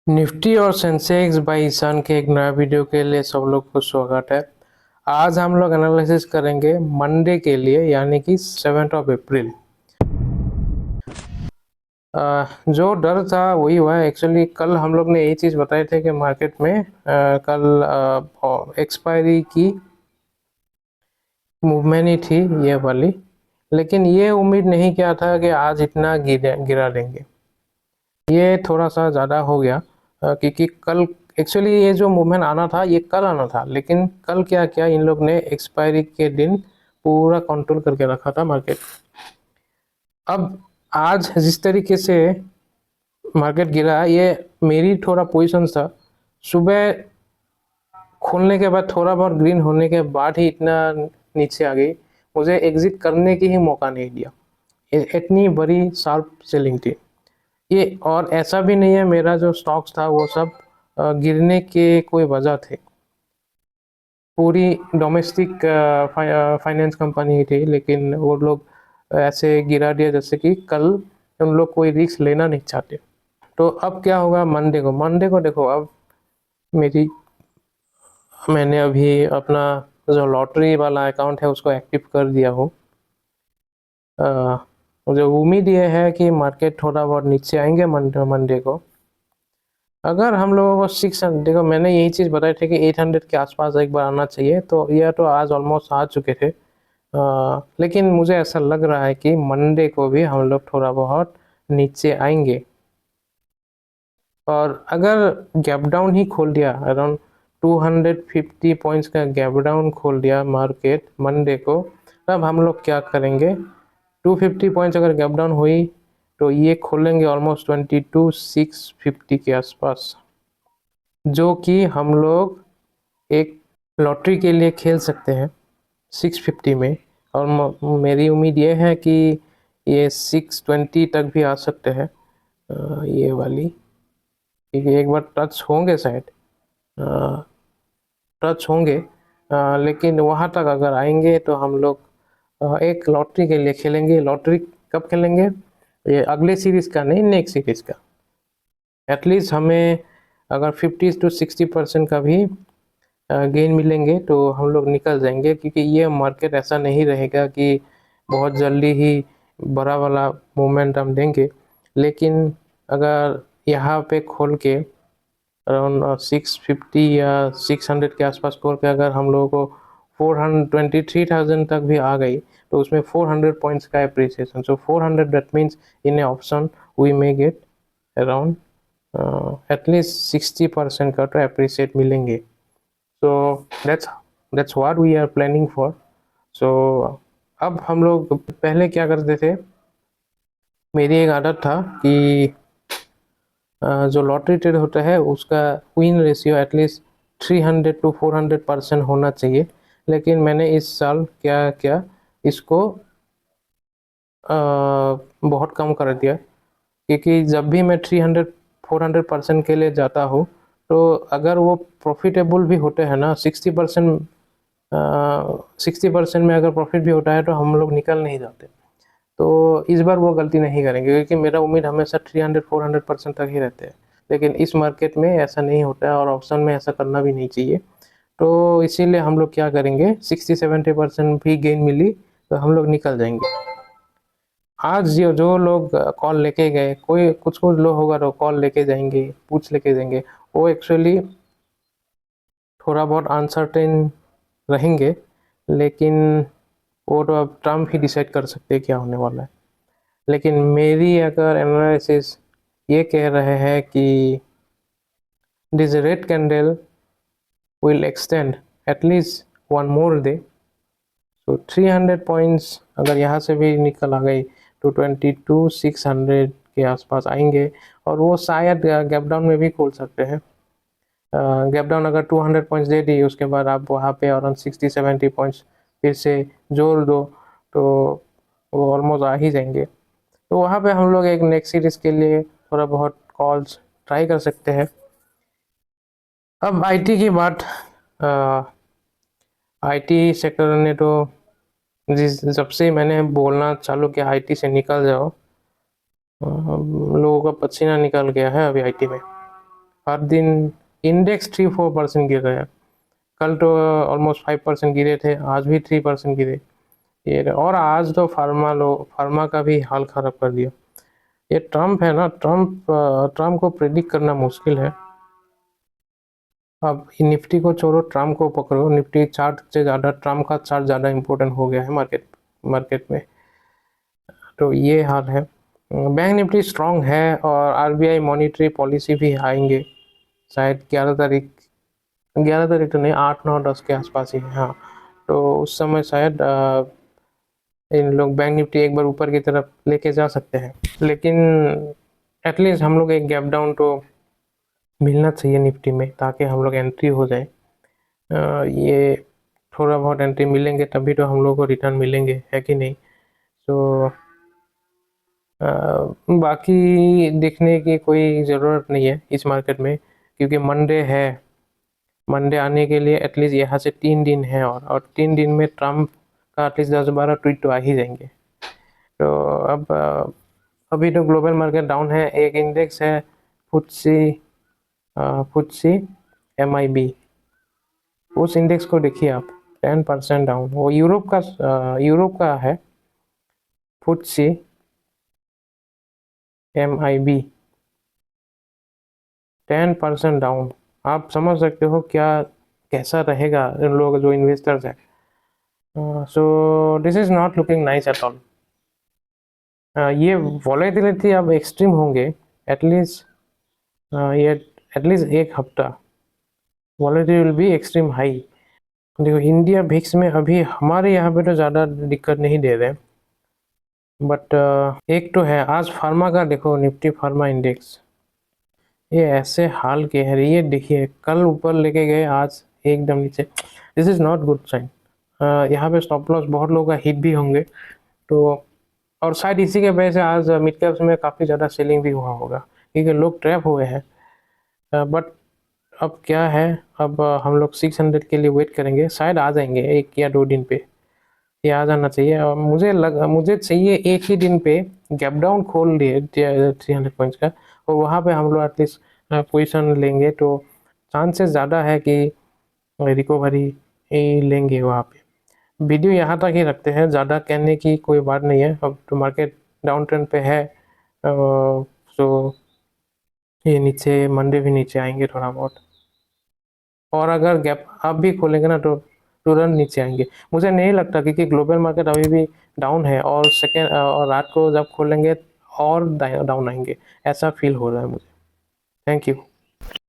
Nifty और Sensex by Ishan के एक नया वीडियो के लिए सब लोग को स्वागत है। आज हम लोग एनालिसिस करेंगे मंडे के लिए यानी कि 7 अप्रैल। जो डर था वही हुआ है। एक्चुअली कल हम लोग ने यही चीज़ बताए थे कि मार्केट में कल एक्सपायरी की मूवमेंट ही थी ये वाली, लेकिन ये उम्मीद नहीं किया था कि आज इतना गिरा देंगे। ये थोड़ा सा ज़्यादा हो गया क्योंकि कल एक्चुअली ये जो मूवमेंट आना था ये कल आना था, लेकिन कल क्या किया इन लोग ने एक्सपायरी के दिन पूरा कंट्रोल करके रखा था मार्केट। अब आज जिस तरीके से मार्केट गिरा, ये मेरी थोड़ा पोजीशन था। सुबह खोलने के बाद थोड़ा बहुत ग्रीन होने के बाद ही इतना नीचे आ गई, मुझे एग्जिट करने की ही मौका नहीं दिया। इतनी बड़ी शार्प सेलिंग थी ये। और ऐसा भी नहीं है मेरा जो स्टॉक्स था वो सब गिरने के कोई वजह थे। पूरी डोमेस्टिक फाइनेंस कंपनी ही थी, लेकिन वो लोग ऐसे गिरा दिया जैसे कि कल उन लोग कोई रिस्क लेना नहीं चाहते। तो अब क्या होगा मंडे को देखो। अब मेरी मैंने अभी अपना जो लॉटरी वाला अकाउंट है उसको एक्टिव कर दिया हूँ। मुझे उम्मीद ये है कि मार्केट थोड़ा बहुत नीचे आएंगे मंडे को। अगर हम लोगों को 600, देखो मैंने यही चीज़ बताई थी कि 800 के आसपास एक बार आना चाहिए, तो यह तो आज ऑलमोस्ट आ चुके थे। लेकिन मुझे ऐसा लग रहा है कि मंडे को भी हम लोग थोड़ा बहुत नीचे आएंगे। और अगर गैप डाउन ही खोल दिया, अराउंड 250 पॉइंट्स का गैप डाउन खोल दिया मार्केट मंडे को, तब हम लोग क्या करेंगे। 250 पॉइंट्स अगर गैप डाउन हुई तो ये खोलेंगे ऑलमोस्ट 22,650 के आसपास, जो कि हम लोग एक लॉटरी के लिए खेल सकते हैं 650 में। और मेरी उम्मीद ये है कि ये 620 तक भी आ सकते हैं ये वाली, क्योंकि एक बार टच होंगे शायद, टच होंगे। लेकिन वहाँ तक अगर आएंगे तो हम लोग एक लॉटरी के लिए खेलेंगे। लॉटरी कब खेलेंगे, ये अगले सीरीज़ का नहीं, नेक्स्ट सीरीज़ का। एटलीस्ट हमें अगर 50 to 60% का भी गेन मिलेंगे तो हम लोग निकल जाएंगे, क्योंकि ये मार्केट ऐसा नहीं रहेगा कि बहुत जल्दी ही बड़ा वाला मोमेंटम देंगे। लेकिन अगर यहाँ पे खोल के अराउंड 650 या 600 के आसपास खोल के अगर हम लोगों को 423,000 तक भी आ गई, तो उसमें 400 पॉइंट्स का appreciation. So 400, that means in a option we may get around at least 60% का तो अप्रिसिएट मिलेंगे। So that's what we are planning for. So अब हम लोग पहले क्या करते थे, मेरी एक आदत था कि जो लॉटरी ट्रेड होता है उसका विन रेशियो एटलीस्ट 300 to 400% होना चाहिए। लेकिन मैंने इस साल क्या किया, इसको बहुत कम कर दिया, क्योंकि जब भी मैं 300 400% के लिए जाता हूँ, तो अगर वो प्रॉफिटेबल भी होते हैं ना, 60% में अगर प्रॉफिट भी होता है तो हम लोग निकल नहीं जाते। तो इस बार वो गलती नहीं करेंगे, क्योंकि मेरा उम्मीद हमेशा 300 400% तक ही रहते हैं। लेकिन इस मार्केट में ऐसा नहीं होता है और ऑप्शन में ऐसा करना भी नहीं चाहिए। तो इसीलिए हम लोग क्या करेंगे, 60 70% भी गेन मिली तो हम लोग निकल जाएंगे। आज जो जो लोग कॉल लेके गए, कोई कुछ कुछ लोग होगा तो कॉल लेके जाएंगे, पूछ लेके जाएंगे, वो एक्चुअली थोड़ा बहुत अनसर्टेन रहेंगे। लेकिन वो तो अब ट्रम्प ही डिसाइड कर सकते हैं क्या होने वाला है। लेकिन मेरी अगर एनालिसिस ये कह रहे हैं कि this red candle will extend at least one more day. तो 300 पॉइंट्स अगर यहाँ से भी निकल आ गई तो 22,600 के आसपास आएंगे, और वो शायद गैप डाउन में भी खोल सकते हैं। गैप डाउन अगर 200 पॉइंट्स दे दी, उसके बाद आप वहाँ पे अराउंड 60 70 पॉइंट्स फिर से जोड़ दो, तो वो ऑलमोस्ट आ ही जाएंगे। तो वहाँ पे हम लोग एक नेक्स्ट सीरीज के लिए थोड़ा बहुत कॉल्स ट्राई कर सकते हैं। अब आईटी की बात, आईटी सेक्टर ने तो जिस जब से मैंने बोलना चालू किया आईटी से निकल जाओ, लोगों का पसीना निकल गया है अभी आईटी में। हर दिन इंडेक्स 3-4% गिर रहा है। कल तो ऑलमोस्ट 5% गिरे थे, आज भी 3% गिरे ये। और आज तो फार्मा का भी हाल खराब कर दिया। ये ट्रम्प है ना, ट्रम्प को प्रेडिक्ट करना मुश्किल है। अब निफ्टी को छोड़ो, ट्रम्प को पकड़ो। निफ्टी चार्ट से ज़्यादा ट्रम्प का चार्ट ज़्यादा इम्पोर्टेंट हो गया है मार्केट में। तो ये हाल है। बैंक निफ्टी स्ट्रांग है और आरबीआई मॉनिटरी पॉलिसी भी आएंगे शायद 11 तारीख। 11 तारीख तो नहीं, 8, 9, 10 के आसपास ही है, हाँ। तो उस समय शायद इन लोग बैंक निफ्टी एक बार ऊपर की तरफ लेके जा सकते हैं। लेकिन एटलीस्ट हम लोग एक गैप डाउन तो मिलना चाहिए निफ्टी में, ताकि हम लोग एंट्री हो जाए। ये थोड़ा बहुत एंट्री मिलेंगे तभी तो हम लोग को रिटर्न मिलेंगे, है कि नहीं। तो बाकी देखने की कोई ज़रूरत नहीं है इस मार्केट में, क्योंकि मंडे है। मंडे आने के लिए एटलीस्ट यहाँ से 3 दिन है, और 3 दिन में ट्रम्प का एटलीस्ट 10-12 ट्वीट तो आ ही जाएंगे। तो अब अभी तो ग्लोबल मार्केट डाउन है। एक इंडेक्स है फुटसी MIB, उस इंडेक्स को देखिए आप, 10% डाउन। वो यूरोप का है, फुटसी MIB, 10% डाउन। आप समझ सकते हो क्या कैसा रहेगा इन लोग जो इन्वेस्टर्स है। So this is not looking nice at all. ये वॉलेटिलिटी अब एक्सट्रीम होंगे, एटलीस्ट ये एटलीस्ट एक हफ्ता volatility will be extreme high. देखो इंडिया भिक्स में अभी हमारे यहाँ पे तो ज़्यादा दिक्कत नहीं दे रहे, बट एक तो है आज फार्मा का, देखो निफ्टी फार्मा इंडेक्स ये ऐसे हाल के है। ये देखिए कल ऊपर लेके गए, आज एकदम नीचे। This is not good sign. यहाँ पे स्टॉप लॉस बहुत लोगों का हिट भी होंगे। तो और शायद इसी के वजह से आज मिड कैप्स में काफ़ी ज़्यादा सेलिंग भी हुआ होगा, क्योंकि लोग ट्रैप हुए हैं। बट अब क्या है, अब हम लोग 600 के लिए वेट करेंगे, शायद आ जाएंगे 1 या 2 दिन पे। ये आ जाना चाहिए। और मुझे चाहिए एक ही दिन पे गैप डाउन खोल लिए 300 पॉइंट्स का, और वहाँ पे हम लोग एटलीस्ट पोजीशन लेंगे, तो चांसेस ज़्यादा है कि रिकवरी लेंगे वहाँ पे। वीडियो यहाँ तक ही रखते हैं, ज़्यादा कहने की कोई बात नहीं है। अब तो मार्केट डाउन ट्रेंड पे है, तो ये नीचे मंडे भी नीचे आएंगे थोड़ा बहुत, और अगर गैप आप भी खोलेंगे ना तो तुरंत नीचे आएंगे। मुझे नहीं लगता, क्योंकि ग्लोबल मार्केट अभी भी डाउन है, और और रात को जब खोलेंगे और डाउन आएंगे, ऐसा फील हो रहा है मुझे। Thank you.